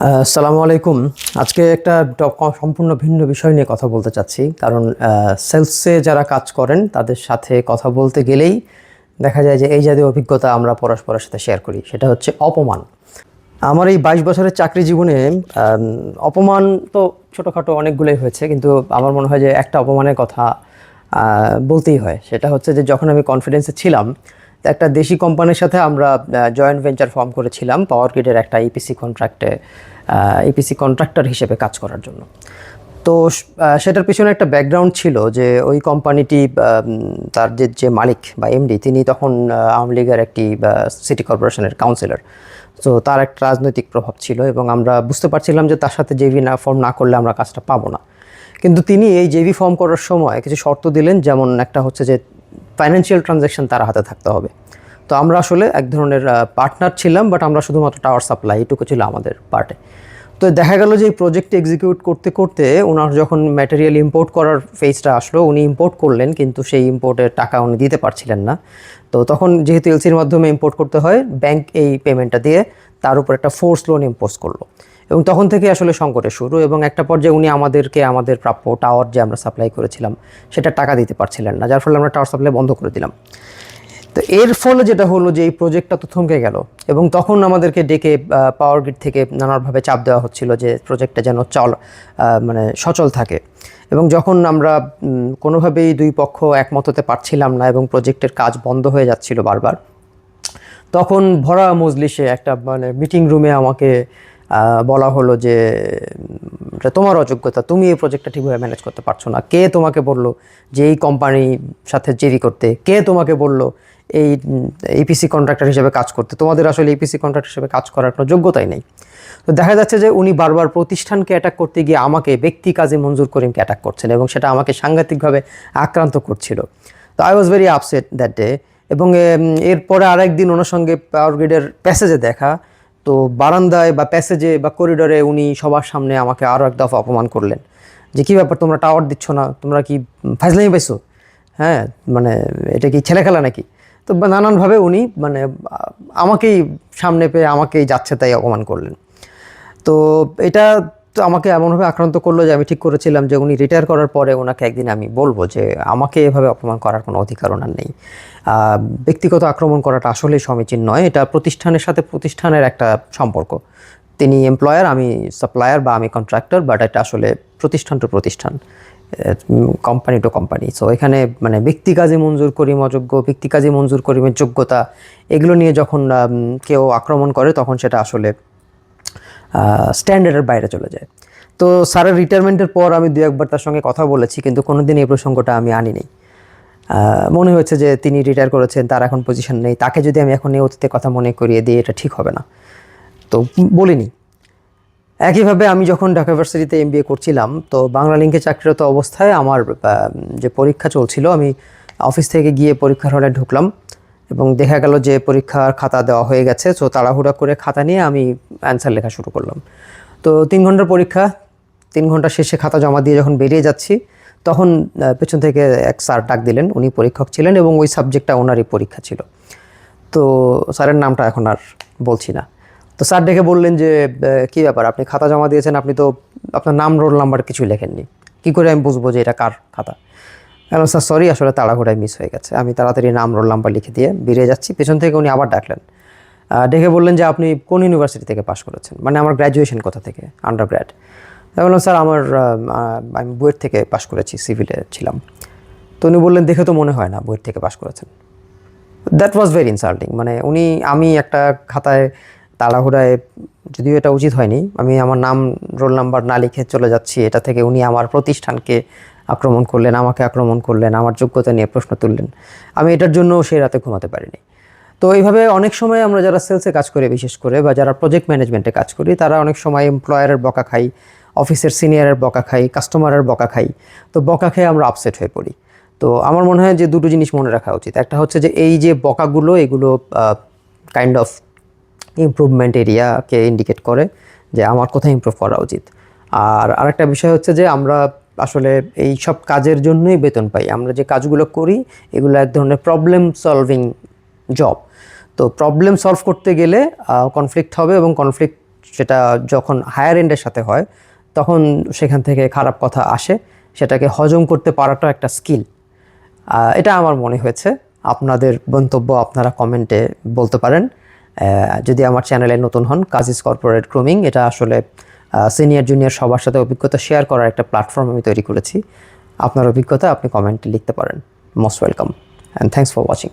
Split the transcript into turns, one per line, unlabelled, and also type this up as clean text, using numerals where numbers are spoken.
আসসালামু আলাইকুম। আজকে একটা সম্পূর্ণ ভিন্ন বিষয় নিয়ে কথা বলতে চাচ্ছি, কারণ সেলসে যারা কাজ করেন তাদের সাথে কথা বলতে গেলেই দেখা যায় যে এই জাতীয় অভিজ্ঞতা আমরা পরস্পরের সাথে শেয়ার করি। সেটা হচ্ছে অপমান। আমার এই 22 বছরের চাকরি জীবনে অপমান তো ছোটোখাটো অনেকগুলোই হয়েছে, কিন্তু আমার মনে হয় যে একটা অপমানের কথা বলতেই হয়। সেটা হচ্ছে যে যখন আমি কনফিডেন্সে ছিলাম, তো একটা দেশি কোম্পানির সাথে আমরা জয়েন্ট ভেঞ্চার ফর্ম করেছিলাম পাওয়ার গ্রিডের একটা ইপিসি কন্ট্রাক্টর হিসেবে কাজ করার জন্য। তো সেটার পিছনে একটা ব্যাকগ্রাউন্ড ছিল যে ওই কোম্পানিটি তার যে মালিক বা এমডি, তিনি তখন আওয়ামী লীগের একটি সিটি কর্পোরেশনের কাউন্সিলর। তো তার একটা রাজনৈতিক প্রভাব ছিল এবং আমরা বুঝতে পারছিলাম যে তার সাথে জেভি ফর্ম না করলে আমরা কাজটা পাবো না। কিন্তু তিনি এই জেভি ফর্ম করার সময় কিছু শর্ত দিলেন, যেমন একটা হচ্ছে যে ফাইন্যান্সিয়াল ট্রানজ্যাকশন তার হাতে থাকতে হবে। তো আমরা আসলে এক ধরনের পার্টনার ছিলাম, বাট আমরা শুধুমাত্র টাওয়ার সাপ্লাই এটুকু ছিল আমাদের পার্টে। তো দেখা গেল যে এই প্রজেক্ট এক্সিকিউট করতে করতে ওনার যখন ম্যাটেরিয়াল ইম্পোর্ট করার ফেজটা আসলো, উনি ইম্পোর্ট করলেন কিন্তু সেই ইম্পোর্টের টাকা উনি দিতে পারছিলেন না। তো তখন যেহেতু এলসির মাধ্যমে ইম্পোর্ট করতে হয়, ব্যাংক এই পেমেন্টটা দিয়ে তার উপর একটা ফোর্স লোন ইম্পোজ করলো। এবং তখন থেকে আসলে সংকটের শুরু, এবং একটা পর্যায়ে উনি আমাদেরকে আমাদের প্রাপ্য টাওয়ার যে আমরা সাপ্লাই করেছিলাম সেটা টাকা দিতে পারছিলেন না, যার ফলে আমরা টাওয়ার সাপ্লাই বন্ধ করে দিলাম। তো এর ফলে যেটা হলো যে এই প্রজেক্টটা তো থমকে গেল, এবং তখন আমাদেরকে ডেকে পাওয়ার গ্রিড থেকে নানাভাবে চাপ দেওয়া হচ্ছিল যে প্রজেক্টটা যেন মানে সচল থাকে। এবং যখন আমরা কোনোভাবেই দুই পক্ষ একমত হতে পারছিলাম না এবং প্রজেক্টের কাজ বন্ধ হয়ে যাচ্ছিল বারবার, তখন ভরা মজলিসে একটা মানে মিটিং রুমে আমাকে বলা হলো যে এটা তোমার অযোগ্যতা, তুমি এই প্রজেক্টটা ঠিকভাবে ম্যানেজ করতে পারছো না। কে তোমাকে বললো যে এই কোম্পানির সাথে জেরি করতে? কে তোমাকে বললো এই ইপিসি কন্ট্রাক্টর হিসেবে কাজ করতে? তোমাদের আসলে ইপিসি কন্ট্রাক্টর হিসেবে কাজ করার কোনো যোগ্যতাই নেই। তো দেখা যাচ্ছে যে উনি বারবার প্রতিষ্ঠানকে অ্যাটাক করতে গিয়ে আমাকে, ব্যক্তি কাজী মঞ্জুর করিমকে অ্যাটাক করছেন, এবং সেটা আমাকে সাংঘাতিকভাবে আক্রান্ত করছিল। তো I was very upset that day. এবং এরপরে আরেক দিন ওনার সঙ্গে পাওয়ার গ্রিডের প্যাসেজে দেখা। তো বারান্দায় বা প্যাসেজে বা করিডোরে উনি সবার সামনে আমাকে আরও এক দফা অপমান করলেন যে কী ব্যাপার, তোমরা টাওয়ার দিচ্ছ না, তোমরা কি ফাজলামি পাইছো? হ্যাঁ, মানে এটা কি ছেলে খেলা নাকি? তো নানানভাবে উনি মানে আমাকেই সামনে পেয়ে আমাকেই যাচ্ছে তাই অপমান করলেন। তো এটা তো আমাকে এমনভাবে আক্রান্ত করলো যে আমি ঠিক করেছিলাম যে উনি রিটায়ার করার পরে ওনাকে একদিন আমি বলবো যে আমাকে এভাবে অপমান করার কোনো অধিকার ওনার নেই। ব্যক্তিগত আক্রমণ করাটা আসলেই সমীচীন নয়। এটা প্রতিষ্ঠানের সাথে প্রতিষ্ঠানের একটা সম্পর্ক। তিনি এমপ্লয়ার, আমি সাপ্লায়ার বা আমি কন্ট্রাক্টর, বাট এটা আসলে প্রতিষ্ঠান টু প্রতিষ্ঠান, কোম্পানি টু কোম্পানি। সো এখানে মানে ব্যক্তি কাজে মঞ্জুর করিম অযোগ্য, ব্যক্তি কাজে মঞ্জুর করিমের যোগ্যতা, এগুলো নিয়ে যখন কেউ আক্রমণ করে তখন সেটা আসলে স্ট্যান্ডার্ডের বাইরে চলে যায়। তো স্যারের রিটায়ারমেন্টের পর আমি দু একবার তার সঙ্গে কথা বলেছি, কিন্তু কোনোদিন এই প্রসঙ্গটা আমি আনিনি। মনে হয়েছে যে তিনি রিটায়ার করেছেন, তার এখন পজিশন নেই, তাকে যদি আমি এখন এই অতীতের কথা মনে করিয়ে দিই এটা ঠিক হবে না, তো বলিনি। একইভাবে আমি যখন ঢাকা ইউনিভার্সিটিতে এমবিএ করছিলাম, তো বাংলা লিঙ্কে চাকরিরত অবস্থায় আমার যে পরীক্ষা চলছিল, আমি অফিস থেকে গিয়ে পরীক্ষার হলে ঢুকলাম এবং দেখা গেল যে পরীক্ষার খাতা দেওয়া হয়ে গেছে। তো তাড়াহুড়া করে খাতা নিয়ে আমি অ্যান্সার লেখা শুরু করলাম। তো 3 ঘন্টার পরীক্ষা, 3 ঘন্টা শেষে খাতা জমা দিয়ে যখন বেরিয়ে যাচ্ছি, তখন পেছন থেকে এক স্যার ডাক দিলেন। উনি পরীক্ষক ছিলেন এবং ওই সাবজেক্টটা ওনারই পরীক্ষা ছিল। তো স্যারের নামটা এখন আর বলছি না। তো স্যার ডেকে বললেন যে কী ব্যাপার, আপনি খাতা জমা দিয়েছেন, আপনি তো আপনার নাম রোল নাম্বার কিছুই লেখেননি, কী করে আমি বুঝবো যে এটা কার খাতা? হ্যালো স্যার, সরি, আসলে তাড়াহুড়ায় মিস হয়ে গেছে। আমি তাড়াতাড়ি নাম রোল নাম্বার লিখে দিয়ে বেরিয়ে যাচ্ছি, পেছন থেকে উনি আবার ডাকলেন। ডেকে বললেন যে আপনি কোন ইউনিভার্সিটি থেকে পাশ করেছেন, মানে আমার গ্র্যাজুয়েশন কোথা থেকে, আন্ডার গ্র্যাড? আমি বললাম স্যার আমি বুয়েট থেকে পাশ করেছি, সিভিলে ছিলাম। তো উনি বললেন দেখে তো মনে হয় না বুয়েট থেকে পাশ করেছেন। That was very insulting. মানে আমি একটা খাতায় তাড়াহুড়ায়, যদিও এটা উচিত হয়নি, আমি আমার নাম রোল নাম্বার না লিখে চলে যাচ্ছি, এটা থেকে উনি আমার প্রতিষ্ঠানকে আক্রমণ করলেন, আমাকে আক্রমণ করলেন, আমার যোগ্যতা নিয়ে প্রশ্ন তুললেন। আমি এটার জন্য সেই রাতে ঘুমাতে পারিনি। তো এইভাবে অনেক সময় আমরা যারা সেলসে কাজ করি, বিশেষ করে বা যারা প্রজেক্ট ম্যানেজমেন্টে কাজ করি, তারা অনেক সময় এমপ্লয়ারের বকা খাই, অফিসের সিনিয়রের বকা খাই, কাস্টমারের বকা খাই। তো বকা খেয়ে আমরা আপসেট হয়ে পড়ি। তো আমার মনে হয় যে দুটো জিনিস মনে রাখা উচিত। একটা হচ্ছে যে এই যে বকাগুলো, এগুলো কাইন্ড অফ ইমপ্রুভমেন্ট এরিয়াকে ইন্ডিকেট করে যে আমার কোথায় ইমপ্রুভ করা উচিত। আর আরেকটা বিষয় হচ্ছে যে আমরা আসলে এই সব কাজের জন্যই বেতন পাই। আমরা যে কাজগুলো করি এগুলো এক ধরনের প্রবলেম সলভিং জব। তো প্রবলেম সলভ করতে গেলে কনফ্লিক্ট হবে, এবং কনফ্লিক্ট সেটা যখন হায়ার এন্ডের সাথে হয় তখন সেখান থেকে খারাপ কথা আসে, সেটাকে হজম করতে পারাটা একটা স্কিল। এটা আমার মনে হয়েছে। আপনাদের মন্তব্য আপনারা কমেন্টে বলতে পারেন। যদি আমার চ্যানেলে নতুন হন, কাজিজ কর্পোরেট গ্রুমিং এটা আসলে সিনিয়র জুনিয়র সবার সাথে অভিজ্ঞতা শেয়ার করার একটা প্ল্যাটফর্ম আমি তৈরি করেছি। আপনার অভিজ্ঞতা আপনি কমেন্টে লিখতে পারেন। Most welcome and thanks for watching.